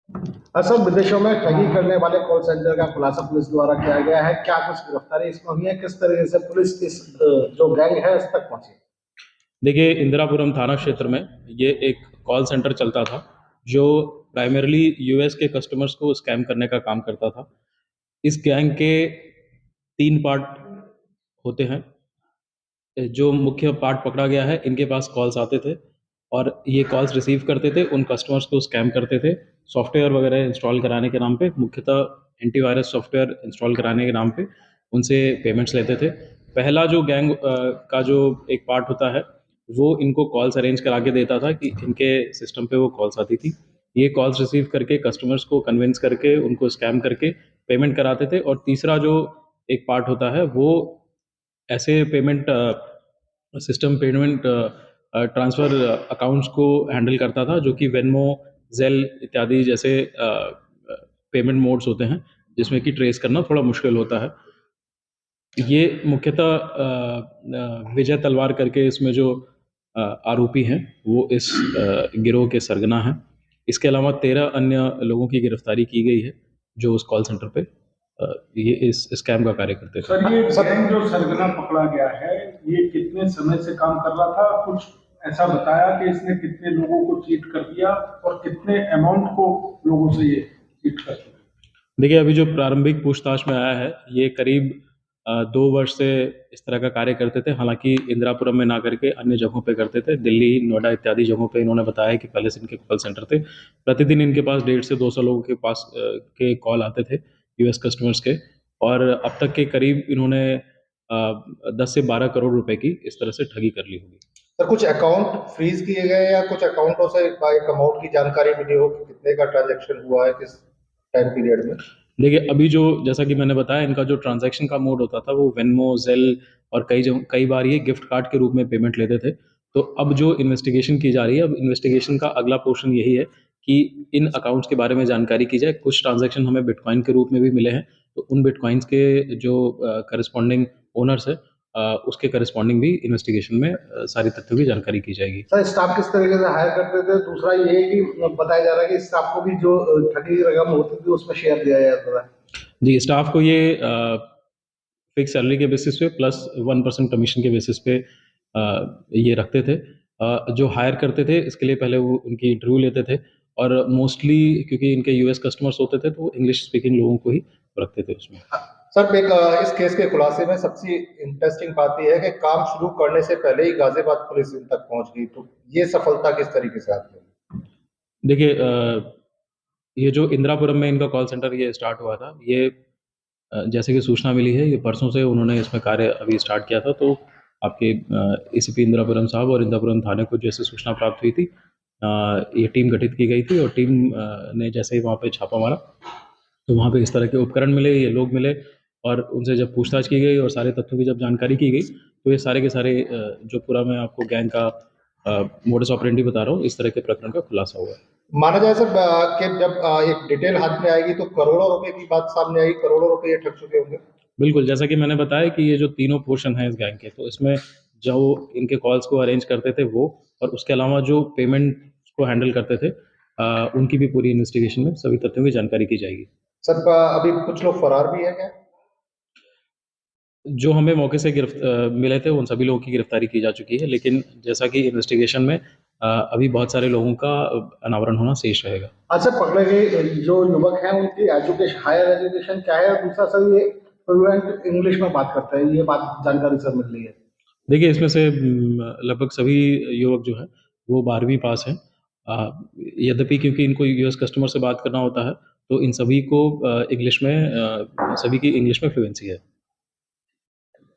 Sir, विदेशों में ठगी करने वाले कॉल सेंटर का खुलासा पुलिस द्वारा किया गया है। क्या कुछ गिरफ्तारी इसमें हुई है? किस तरीके से पुलिस इस जो गैंग है इस तक पहुंची? देखिए, इंदिरापुरम थाना क्षेत्र में ये एक कॉल सेंटर चलता था जो प्राइमरली यूएस के कस्टमर्स को स्कैम करने का काम करता था। इस गैंग के 3 पार्ट होते हैं। जो मुख्य पार्ट पकड़ा गया है, इनके पास कॉल्स आते थे और ये कॉल्स रिसीव करते थे, उन कस्टमर्स को स्कैम करते थे। सॉफ्टवेयर वगैरह इंस्टॉल कराने के नाम पे, मुख्यतः एंटीवायरस सॉफ्टवेयर इंस्टॉल कराने के नाम पे उनसे पेमेंट्स लेते थे। पहला जो गैंग का जो एक पार्ट होता है, वो इनको कॉल्स अरेंज करा के देता था कि इनके सिस्टम पे वो कॉल्स आती थी। ये कॉल्स रिसीव करके कस्टमर्स को कन्विंस करके उनको स्कैम करके पेमेंट कराते थे। और तीसरा जो एक पार्ट होता है, वो ऐसे payment system payment transfer accounts को हैंडल करता था, जो कि वेनमो, ज़ेल इत्यादि जैसे पेमेंट मोड्स होते हैं, जिसमें कि ट्रेस करना थोड़ा मुश्किल होता है। ये मुख्यतः विजय तलवार करके इसमें जो आरोपी हैं, वो इस गिरोह के सरगना हैं। इसके अलावा 13 अन्य लोगों की गिरफ्तारी की गई है, जो उस कॉल सेंटर पे ये इस स्कैम का कार्य करते थे। सर, ये गैंग जो सरगना पकड़ा गया है, ये कितने समय से काम कर रहा था? कुछ ऐसा बताया कि इसने कितने लोगों को चीट कर दिया और कितने अमाउंट को लोगों से ये चीट कर चुका? देखिए, अभी जो प्रारंभिक पूछताछ में आया है, ये करीब 2 वर्ष से इस तरह का कार्य करते थे। हालांकि इंदिरापुरम में ना करके अन्य जगहों पे करते थे। दिल्ली, नोएडा इत्यादि जगहों पे इन्होंने बताया कि पहले से इनके कॉल सेंटर थे। प्रतिदिन इनके पास 150 से 200 लोगों के पास के कॉल आते थे, यूएस कस्टमर्स के। और अब तक के करीब इन्होंने 10 से 12 करोड़ रुपए की इस तरह से ठगी कर ली होगी। सर, कुछ अकाउंट फ्रीज किए गए या कुछ अकाउंटों से एक अमाउंट की जानकारी मिली हो कि कितने का ट्रांजैक्शन हुआ है किस टाइम पीरियड में? देखिए, अभी जो जैसा कि मैंने बताया, इनका जो ट्रांजैक्शन का मोड होता था, वो वेनमो, ज़ेल और कई बार ये गिफ्ट कार्ड के रूप में पेमेंट लेते थे। तो अब जो इन्वेस्टिगेशन की जा रही है, अब इन्वेस्टिगेशन का अगला पोर्शन यही है कि इन अकाउंट्स के बारे में जानकारी की जाए। कुछ ट्रांजैक्शन हमें बिटकॉइन के रूप में भी मिले हैं, तो उन बिटकॉइन्स के जो करस्पॉन्डिंग ओनर्स हैं, उसके करस्पॉन्डिंग भी इन्वेस्टिगेशन में सारी तथ्यों की जानकारी की जाएगी। सर, स्टाफ किस तरीके से हायर करते थे? दूसरा ये है कि बताया जा रहा है कि स्टाफ को भी जो ठगी की रकम होती थी उसमें शेयर दिया जाता था। जी, स्टाफ को ये फिक्स सैलरी के बेसिस पे प्लस 1% कमीशन के बेसिस पे ये रखते थे। जो हायर करते थे, इसके लिए पहले वो उनकी इंटरव्यू लेते थे और मोस्टली क्योंकि इनके यूएस कस्टमर्स होते थे, तो वो इंग्लिश स्पीकिंग लोगों को ही रखते थे उसमें। सर, इस केस के खुलासे में सबसे इंटरेस्टिंग बात यह है कि काम शुरू करने से पहले ही गाजियाबाद पुलिस इन तक पहुंच गई। तो ये सफलता किस तरीके से आती है? देखिए, ये जो इंदिरापुरम में इनका कॉल सेंटर ये स्टार्ट हुआ था, ये जैसे कि सूचना मिली है, ये परसों से उन्होंने इसमें कार्य अभी स्टार्ट किया था। तो आपके एसीपी इंदिरापुरम साहब और इंदिरापुरम थाने को जैसे सूचना प्राप्त हुई थी, ये टीम गठित की गई थी और टीम ने जैसे ही वहाँ पे छापा मारा, तो वहाँ पे इस तरह के उपकरण मिले, ये लोग मिले और उनसे जब पूछताछ की गई और सारे तथ्यों की जब जानकारी की गई, तो ये सारे के सारे जो पूरा मैं आपको गैंग का मोडस ऑपरेंडी बता रहा हूँ, इस तरह के प्रकरण का खुलासा हुआ है। माना जाए सर कि जब एक डिटेल हाथ में आएगी तो करोड़ों रुपए की बात सामने आएगी, करोड़ों रुपए ये ठग चुके होंगे। बिल्कुल, जैसा कि मैंने बताया कि ये जो तीनों पोर्शन हैं इस गैंग के, तो इसमें जो इनके कॉल्स को अरेंज करते थे वो, और उसके अलावा जो पेमेंट को हैंडल करते थे, उनकी भी पूरी इन्वेस्टिगेशन में सभी तथ्यों की जानकारी की जाएगी। सर, अभी कुछ लोग फरार भी है क्या? जो हमें मौके से मिले थे, उन सभी लोगों की गिरफ्तारी की जा चुकी है, लेकिन जैसा कि इन्वेस्टिगेशन में अभी बहुत सारे लोगों का अनावरण होना शेष रहेगा। अच्छा, पकड़े गए जो युवक हैं उनकी एजुकेशन, हायर एजुकेशन क्या है? और दूसरा सर, ये फ्लुएंट इंग्लिश में बात करते हैं, ये बात जानकारी सर मिल रही है। देखिए, इसमें से लगभग सभी युवक जो हैं, वो 12वीं पास हैं। यद्यपि क्योंकि इनको यूएस कस्टमर से बात करना होता है, तो इन सभी को इंग्लिश में सभी की इंग्लिश में फ्लुएंसी है।